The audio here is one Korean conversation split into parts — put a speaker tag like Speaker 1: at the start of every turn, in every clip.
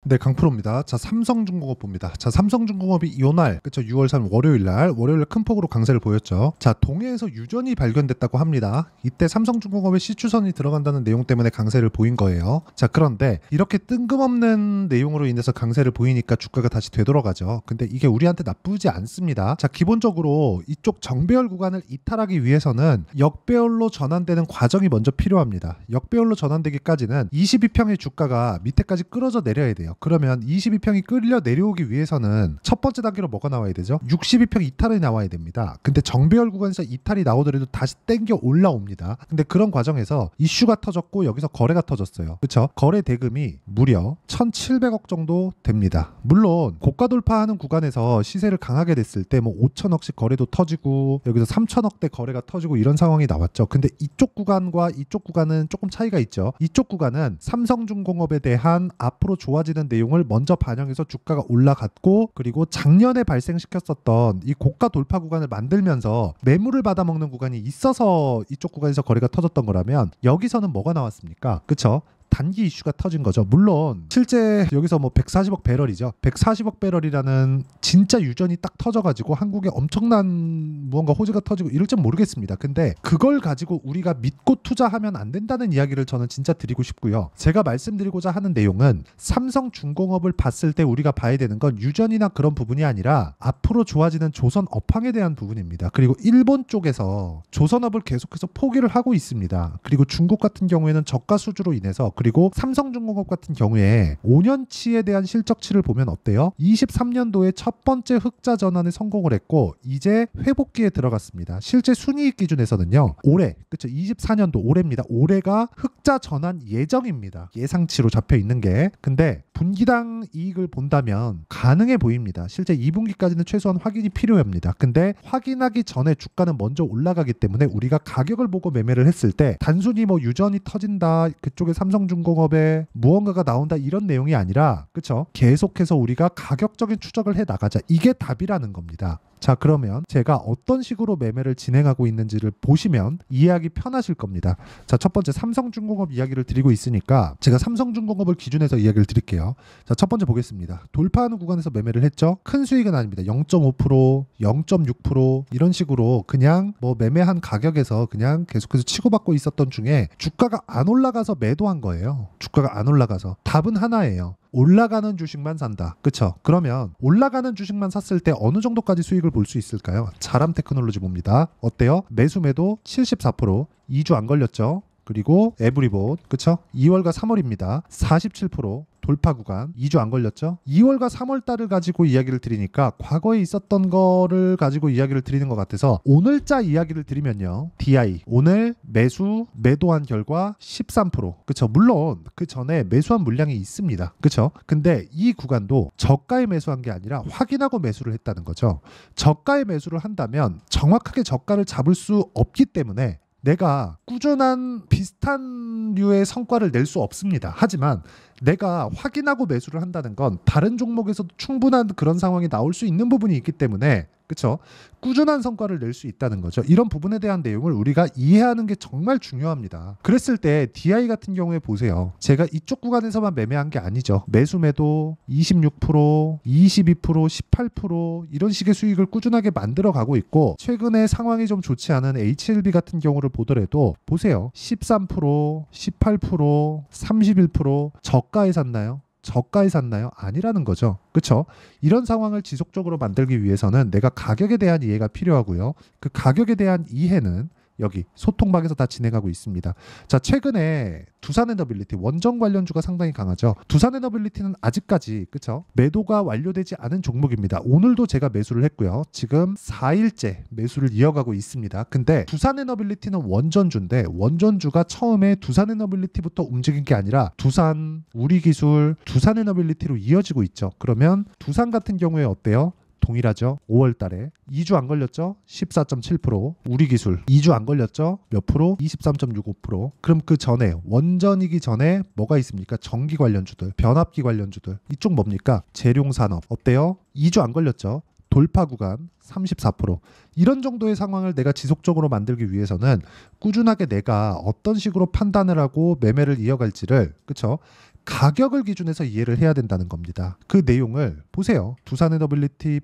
Speaker 1: 네, 강프로입니다. 자, 삼성중공업 봅니다. 자, 삼성중공업이 이날, 그쵸, 6월 3일 월요일날 큰 폭으로 강세를 보였죠. 자, 동해에서 유전이 발견됐다고 합니다. 이때 삼성중공업의 시추선이 들어간다는 내용 때문에 강세를 보인 거예요. 자, 그런데 이렇게 뜬금없는 내용으로 인해서 강세를 보이니까 주가가 다시 되돌아가죠. 근데 이게 우리한테 나쁘지 않습니다. 자, 기본적으로 이쪽 정배열 구간을 이탈하기 위해서는 역배열로 전환되는 과정이 먼저 필요합니다. 역배열로 전환되기까지는 22평의 주가가 밑에까지 끌어져 내려야 돼요. 그러면 22평이 끌려 내려오기 위해서는 첫 번째 단계로 뭐가 나와야 되죠? 62평 이탈이 나와야 됩니다. 근데 정배열 구간에서 이탈이 나오더라도 다시 땡겨 올라옵니다. 근데 그런 과정에서 이슈가 터졌고 여기서 거래가 터졌어요. 그쵸? 거래 대금이 무려 1,700억 정도 됩니다. 물론 고가 돌파하는 구간에서 시세를 강하게 됐을 때 뭐 5천억씩 거래도 터지고 여기서 3천억대 거래가 터지고 이런 상황이 나왔죠. 근데 이쪽 구간과 이쪽 구간은 조금 차이가 있죠. 이쪽 구간은 삼성중공업에 대한 앞으로 좋아지는 내용을 먼저 반영해서 주가가 올라갔고, 그리고 작년에 발생시켰었던 이 고가 돌파 구간을 만들면서 매물을 받아먹는 구간이 있어서 이쪽 구간에서 거래가 터졌던 거라면, 여기서는 뭐가 나왔습니까? 그쵸? 단기 이슈가 터진 거죠. 물론 실제 여기서 뭐 140억 배럴이죠. 140억 배럴이라는 진짜 유전이 딱 터져가지고 한국에 엄청난 무언가 호재가 터지고 이럴지 모르겠습니다. 근데 그걸 가지고 우리가 믿고 투자하면 안 된다는 이야기를 저는 진짜 드리고 싶고요. 제가 말씀드리고자 하는 내용은 삼성중공업을 봤을 때 우리가 봐야 되는 건 유전이나 그런 부분이 아니라 앞으로 좋아지는 조선 업황에 대한 부분입니다. 그리고 일본 쪽에서 조선업을 계속해서 포기를 하고 있습니다. 그리고 중국 같은 경우에는 저가 수주로 인해서, 그리고 삼성중공업 같은 경우에 5년치에 대한 실적치를 보면 어때요? 23년도에 첫 번째 흑자 전환에 성공을 했고 이제 회복기에 들어갔습니다. 실제 순이익 기준에서는요, 올해, 그쵸, 24년도 올해입니다. 올해가 흑자 전환 예정입니다. 예상치로 잡혀 있는 게. 근데 분기당 이익을 본다면 가능해 보입니다. 실제 2분기까지는 최소한 확인이 필요합니다. 근데 확인하기 전에 주가는 먼저 올라가기 때문에 우리가 가격을 보고 매매를 했을 때 단순히 뭐 유전이 터진다, 그쪽에 삼성중공업에 무언가가 나온다, 이런 내용이 아니라, 그쵸, 계속해서 우리가 가격적인 추적을 해 나가자, 이게 답이라는 겁니다. 자, 그러면 제가 어떤 식으로 매매를 진행하고 있는지를 보시면 이해하기 편하실 겁니다. 자, 첫 번째 삼성중공업 이야기를 드리고 있으니까 제가 삼성중공업을 기준해서 이야기를 드릴게요. 자, 첫 번째 보겠습니다. 돌파하는 구간에서 매매를 했죠. 큰 수익은 아닙니다. 0.5%, 0.6% 이런 식으로 그냥 뭐 매매한 가격에서 그냥 계속해서 치고받고 있었던 중에 주가가 안 올라가서 매도한 거예요. 주가가 안 올라가서. 답은 하나예요. 올라가는 주식만 산다. 그쵸? 그러면 올라가는 주식만 샀을 때 어느 정도까지 수익을 볼 수 있을까요? 자람테크놀로지 봅니다. 어때요? 매수 매도 74%, 2주 안 걸렸죠? 그리고 에브리봇, 그쵸? 2월과 3월입니다. 47%. 돌파 구간 2주 안 걸렸죠? 2월과 3월 달을 가지고 이야기를 드리니까 과거에 있었던 거를 가지고 이야기를 드리는 것 같아서 오늘자 이야기를 드리면요, DI 오늘 매도한 결과 13%. 그쵸? 물론 그 전에 매수한 물량이 있습니다. 그쵸? 근데 이 구간도 저가에 매수한 게 아니라 확인하고 매수를 했다는 거죠. 저가에 매수를 한다면 정확하게 저가를 잡을 수 없기 때문에 내가 꾸준한 비슷한 류의 성과를 낼 수 없습니다. 하지만 내가 확인하고 매수를 한다는 건 다른 종목에서도 충분한 그런 상황이 나올 수 있는 부분이 있기 때문에, 그쵸, 꾸준한 성과를 낼 수 있다는 거죠. 이런 부분에 대한 내용을 우리가 이해하는 게 정말 중요합니다. 그랬을 때 DI 같은 경우에 보세요. 제가 이쪽 구간에서만 매매한 게 아니죠. 매수 매도 26%, 22%, 18% 이런 식의 수익을 꾸준하게 만들어 가고 있고, 최근에 상황이 좀 좋지 않은 HLB 같은 경우를 보더라도 보세요. 13%, 18%, 31% 저가에 샀나요? 저가에 샀나요? 아니라는 거죠. 그렇죠? 이런 상황을 지속적으로 만들기 위해서는 내가 가격에 대한 이해가 필요하고요. 그 가격에 대한 이해는 여기 소통방에서 다 진행하고 있습니다. 자, 최근에 두산에너빌리티 원전 관련주가 상당히 강하죠. 두산에너빌리티는 아직까지, 그쵸, 매도가 완료되지 않은 종목입니다. 오늘도 제가 매수를 했고요. 지금 4일째 매수를 이어가고 있습니다. 근데 두산에너빌리티는 원전주인데 원전주가 처음에 두산에너빌리티부터 움직인 게 아니라 두산, 우리기술, 두산에너빌리티로 이어지고 있죠. 그러면 두산 같은 경우에 어때요? 동일하죠. 5월 달에 2주 안 걸렸죠? 14.7%. 우리기술 2주 안 걸렸죠? 몇 프로? 23.65%. 그럼 그 전에 원전이기 전에 뭐가 있습니까? 전기 관련주들, 변압기 관련주들. 이쪽 뭡니까? 재룡산업. 어때요? 2주 안 걸렸죠? 돌파 구간 34%. 이런 정도의 상황을 내가 지속적으로 만들기 위해서는 꾸준하게 내가 어떤 식으로 판단을 하고 매매를 이어갈지를, 그쵸, 가격을 기준해서 이해를 해야 된다는 겁니다. 그 내용을 보세요. 두산에너빌리티,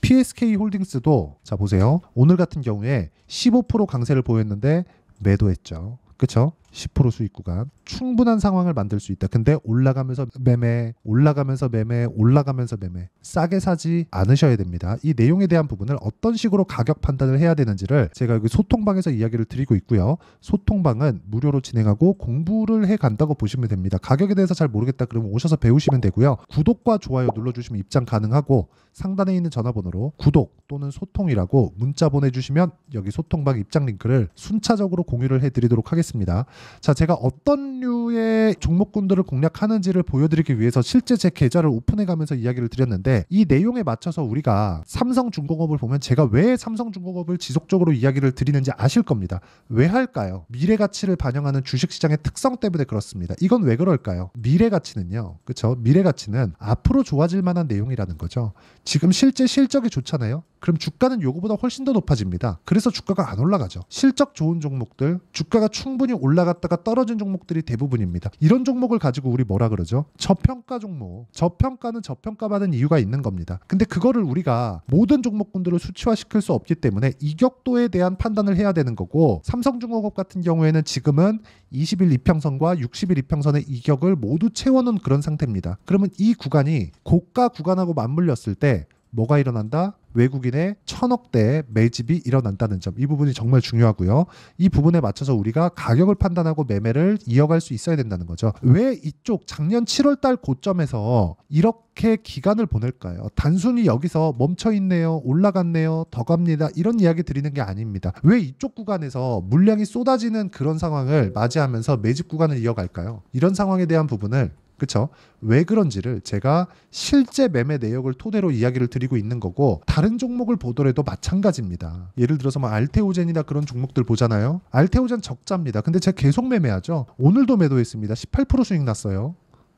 Speaker 1: PSK홀딩스도 자 보세요. 오늘 같은 경우에 15% 강세를 보였는데 매도했죠. 그쵸? 10% 수익 구간 충분한 상황을 만들 수 있다. 근데 올라가면서 매매, 올라가면서 매매, 올라가면서 매매 싸게 사지 않으셔야 됩니다. 이 내용에 대한 부분을 어떤 식으로 가격 판단을 해야 되는지를 제가 여기 소통방에서 이야기를 드리고 있고요. 소통방은 무료로 진행하고 공부를 해간다고 보시면 됩니다. 가격에 대해서 잘 모르겠다 그러면 오셔서 배우시면 되고요. 구독과 좋아요 눌러주시면 입장 가능하고 상단에 있는 전화번호로 구독 또는 소통이라고 문자 보내주시면 여기 소통방 입장 링크를 순차적으로 공유를 해드리도록 하겠습니다. 자, 제가 어떤 류의 종목군들을 공략하는지를 보여드리기 위해서 실제 제 계좌를 오픈해가면서 이야기를 드렸는데 이 내용에 맞춰서 우리가 삼성중공업을 보면 제가 왜 삼성중공업을 지속적으로 이야기를 드리는지 아실 겁니다. 왜 할까요? 미래가치를 반영하는 주식시장의 특성 때문에 그렇습니다. 이건 왜 그럴까요? 미래가치는요. 그렇죠? 미래가치는 앞으로 좋아질 만한 내용이라는 거죠. 지금 실제 실적이 좋잖아요. 그럼 주가는 요거보다 훨씬 더 높아집니다. 그래서 주가가 안 올라가죠. 실적 좋은 종목들, 주가가 충분히 올라갔다가 떨어진 종목들이 대부분입니다. 이런 종목을 가지고 우리 뭐라 그러죠? 저평가 종목. 저평가는 저평가받은 이유가 있는 겁니다. 근데 그거를 우리가 모든 종목군들을 수치화시킬 수 없기 때문에 이격도에 대한 판단을 해야 되는 거고 삼성중공업 같은 경우에는 지금은 20일 이평선과 60일 이평선의 이격을 모두 채워놓은 그런 상태입니다. 그러면 이 구간이 고가 구간하고 맞물렸을 때 뭐가 일어난다? 외국인의 1000억대의 매집이 일어난다는 점. 이 부분이 정말 중요하고요. 이 부분에 맞춰서 우리가 가격을 판단하고 매매를 이어갈 수 있어야 된다는 거죠. 왜 이쪽 작년 7월 달 고점에서 이렇게 기간을 보낼까요? 단순히 여기서 멈춰있네요. 올라갔네요. 더 갑니다. 이런 이야기 드리는 게 아닙니다. 왜 이쪽 구간에서 물량이 쏟아지는 그런 상황을 맞이하면서 매집 구간을 이어갈까요? 이런 상황에 대한 부분을 그쵸? 왜 그런지를 제가 실제 매매 내역을 토대로 이야기를 드리고 있는 거고 다른 종목을 보더라도 마찬가지입니다. 예를 들어서 뭐 알테오젠이나 그런 종목들 보잖아요. 알테오젠 적자입니다. 근데 제가 계속 매매하죠. 오늘도 매도했습니다. 18% 수익 났어요.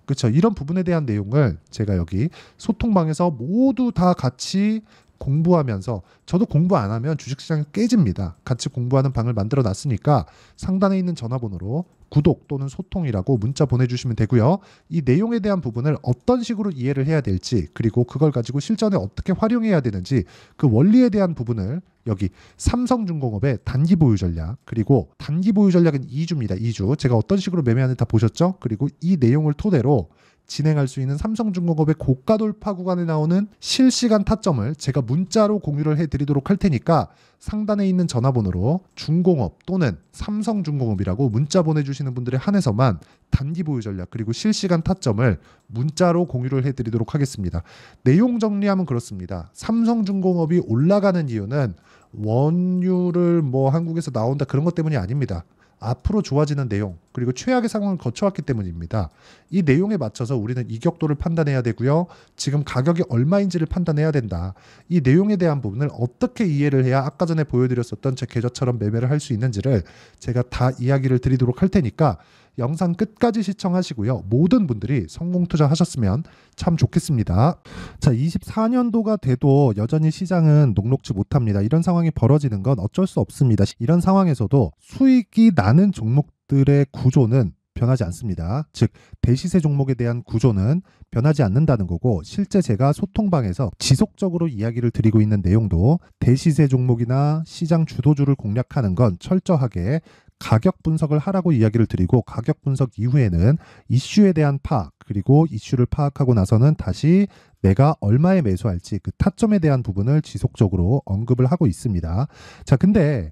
Speaker 1: 그렇죠. 이런 부분에 대한 내용을 제가 여기 소통방에서 모두 다 같이 공부하면서 저도 공부 안 하면 주식시장이 깨집니다. 같이 공부하는 방을 만들어 놨으니까 상단에 있는 전화번호로 구독 또는 소통이라고 문자 보내주시면 되고요. 이 내용에 대한 부분을 어떤 식으로 이해를 해야 될지 그리고 그걸 가지고 실전에 어떻게 활용해야 되는지 그 원리에 대한 부분을 여기 삼성중공업의 단기 보유 전략 그리고 단기 보유 전략은 2주입니다. 2주. 제가 어떤 식으로 매매하는지 다 보셨죠? 그리고 이 내용을 토대로 진행할 수 있는 삼성중공업의 고가 돌파 구간에 나오는 실시간 타점을 제가 문자로 공유를 해드리도록 할 테니까 상단에 있는 전화번호로 중공업 또는 삼성중공업이라고 문자 보내주시는 분들에 한해서만 단기 보유 전략 그리고 실시간 타점을 문자로 공유를 해드리도록 하겠습니다. 내용 정리하면 그렇습니다. 삼성중공업이 올라가는 이유는 원유를 뭐 한국에서 나온다 그런 것 때문이 아닙니다. 앞으로 좋아지는 내용 그리고 최악의 상황을 거쳐왔기 때문입니다. 이 내용에 맞춰서 우리는 이격도를 판단해야 되고요. 지금 가격이 얼마인지를 판단해야 된다. 이 내용에 대한 부분을 어떻게 이해를 해야 아까 전에 보여드렸었던 제 계좌처럼 매매를 할 수 있는지를 제가 다 이야기를 드리도록 할 테니까 영상 끝까지 시청하시고요. 모든 분들이 성공 투자하셨으면 참 좋겠습니다. 자, 24년도가 돼도 여전히 시장은 녹록지 못합니다. 이런 상황이 벌어지는 건 어쩔 수 없습니다. 이런 상황에서도 수익이 나는 종목들의 구조는 변하지 않습니다. 즉 대시세 종목에 대한 구조는 변하지 않는다는 거고 실제 제가 소통방에서 지속적으로 이야기를 드리고 있는 내용도 대시세 종목이나 시장 주도주를 공략하는 건 철저하게 가격 분석을 하라고 이야기를 드리고 가격 분석 이후에는 이슈에 대한 파악 그리고 이슈를 파악하고 나서는 다시 내가 얼마에 매수할지 그 타점에 대한 부분을 지속적으로 언급을 하고 있습니다. 자, 근데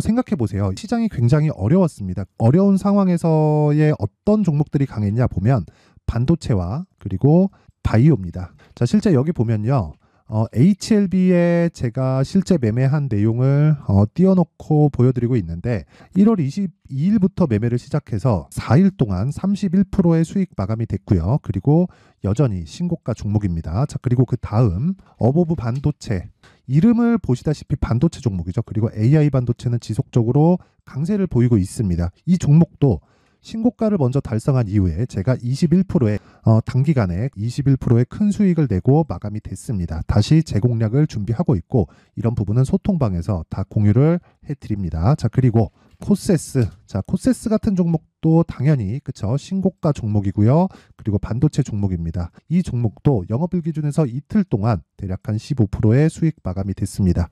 Speaker 1: 생각해 보세요. 시장이 굉장히 어려웠습니다. 어려운 상황에서의 어떤 종목들이 강했냐 보면 반도체와 그리고 바이오입니다. 자, 실제 여기 보면요. HLB에 제가 실제 매매한 내용을 띄워놓고 보여드리고 있는데 1월 22일부터 매매를 시작해서 4일 동안 31%의 수익 마감이 됐고요. 그리고 여전히 신고가 종목입니다. 자, 그리고 그 다음 어보브 반도체 이름을 보시다시피 반도체 종목이죠. 그리고 AI 반도체는 지속적으로 강세를 보이고 있습니다. 이 종목도 신고가를 먼저 달성한 이후에 제가 21%의 단기간에 21%의 큰 수익을 내고 마감이 됐습니다. 다시 재공략을 준비하고 있고 이런 부분은 소통방에서 다 공유를 해드립니다. 자, 그리고 코세스. 자, 코세스 같은 종목도 종목도 당연히 그쵸 신고가 종목이고요. 그리고 반도체 종목입니다. 이 종목도 영업일 기준에서 이틀 동안 대략 한 15%의 수익 마감이 됐습니다.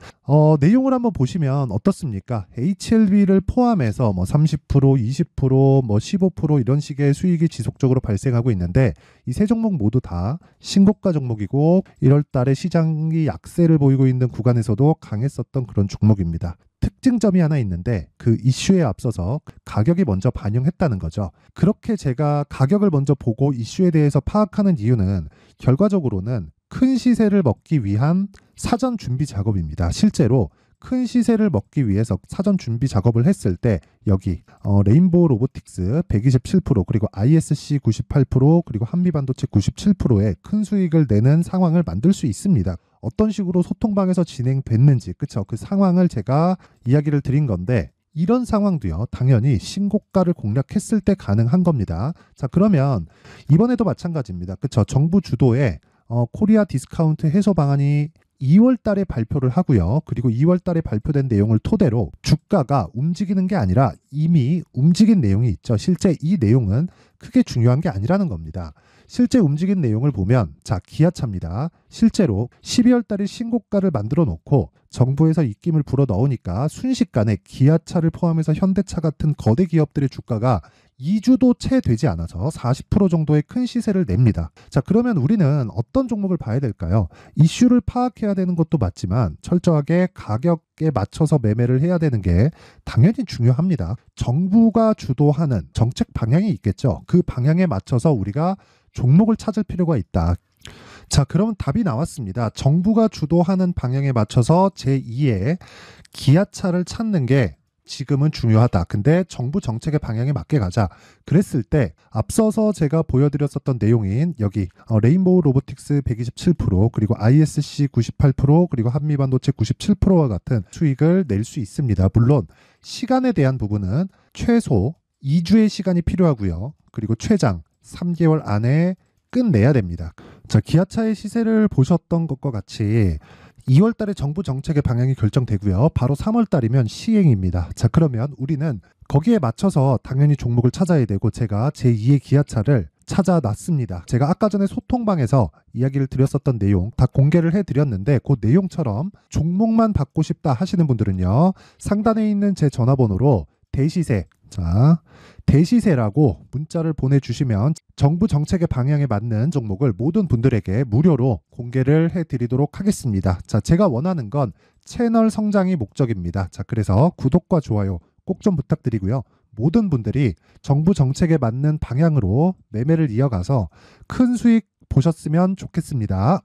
Speaker 1: 내용을 한번 보시면 어떻습니까? HLB를 포함해서 뭐 30%, 20%, 뭐 15% 이런 식의 수익이 지속적으로 발생하고 있는데 이 세 종목 모두 다 신고가 종목이고 1월 달에 시장이 약세를 보이고 있는 구간에서도 강했었던 그런 종목입니다. 특징점이 하나 있는데 그 이슈에 앞서서 가격이 먼저 반영했다는 거죠. 그렇게 제가 가격을 먼저 보고 이슈에 대해서 파악하는 이유는 결과적으로는 큰 시세를 먹기 위한 사전 준비 작업입니다. 실제로 큰 시세를 먹기 위해서 사전 준비 작업을 했을 때 여기 레인보우 로보틱스 127% 그리고 ISC 98% 그리고 한미반도체 97%의 큰 수익을 내는 상황을 만들 수 있습니다. 어떤 식으로 소통방에서 진행됐는지 그쵸? 그 상황을 제가 이야기를 드린 건데 이런 상황도요 당연히 신고가를 공략했을 때 가능한 겁니다. 자 그러면 이번에도 마찬가지입니다. 그쵸? 정부 주도의 코리아 디스카운트 해소 방안이 2월 달에 발표를 하고요. 그리고 2월 달에 발표된 내용을 토대로 주가가 움직이는 게 아니라 이미 움직인 내용이 있죠. 실제 이 내용은 크게 중요한 게 아니라는 겁니다. 실제 움직인 내용을 보면 자 기아차입니다. 실제로 12월 달에 신고가를 만들어 놓고 정부에서 입김을 불어 넣으니까 순식간에 기아차를 포함해서 현대차 같은 거대 기업들의 주가가 2주도 채 되지 않아서 40% 정도의 큰 시세를 냅니다. 자 그러면 우리는 어떤 종목을 봐야 될까요? 이슈를 파악해야 되는 것도 맞지만 철저하게 가격에 맞춰서 매매를 해야 되는 게 당연히 중요합니다. 정부가 주도하는 정책 방향이 있겠죠. 그 방향에 맞춰서 우리가 종목을 찾을 필요가 있다. 자 그러면 답이 나왔습니다. 정부가 주도하는 방향에 맞춰서 제2의 기아차를 찾는 게 지금은 중요하다. 근데 정부 정책의 방향에 맞게 가자. 그랬을 때 앞서서 제가 보여드렸었던 내용인 여기 레인보우 로보틱스 127% 그리고 ISC 98% 그리고 한미반도체 97%와 같은 수익을 낼 수 있습니다. 물론 시간에 대한 부분은 최소 2주의 시간이 필요하고요. 그리고 최장 3개월 안에 끝내야 됩니다. 자, 기아차의 시세를 보셨던 것과 같이 2월 달에 정부 정책의 방향이 결정되고요. 바로 3월 달이면 시행입니다. 자, 그러면 우리는 거기에 맞춰서 당연히 종목을 찾아야 되고 제가 제2의 기아차를 찾아놨습니다. 제가 아까 전에 소통방에서 이야기를 드렸었던 내용 다 공개를 해드렸는데 그 내용처럼 종목만 받고 싶다 하시는 분들은요. 상단에 있는 제 전화번호로 대시세 자 대시세라고 문자를 보내주시면 정부 정책의 방향에 맞는 종목을 모든 분들에게 무료로 공개를 해드리도록 하겠습니다. 자, 제가 원하는 건 채널 성장이 목적입니다. 자, 그래서 구독과 좋아요 꼭 좀 부탁드리고요. 모든 분들이 정부 정책에 맞는 방향으로 매매를 이어가서 큰 수익 보셨으면 좋겠습니다.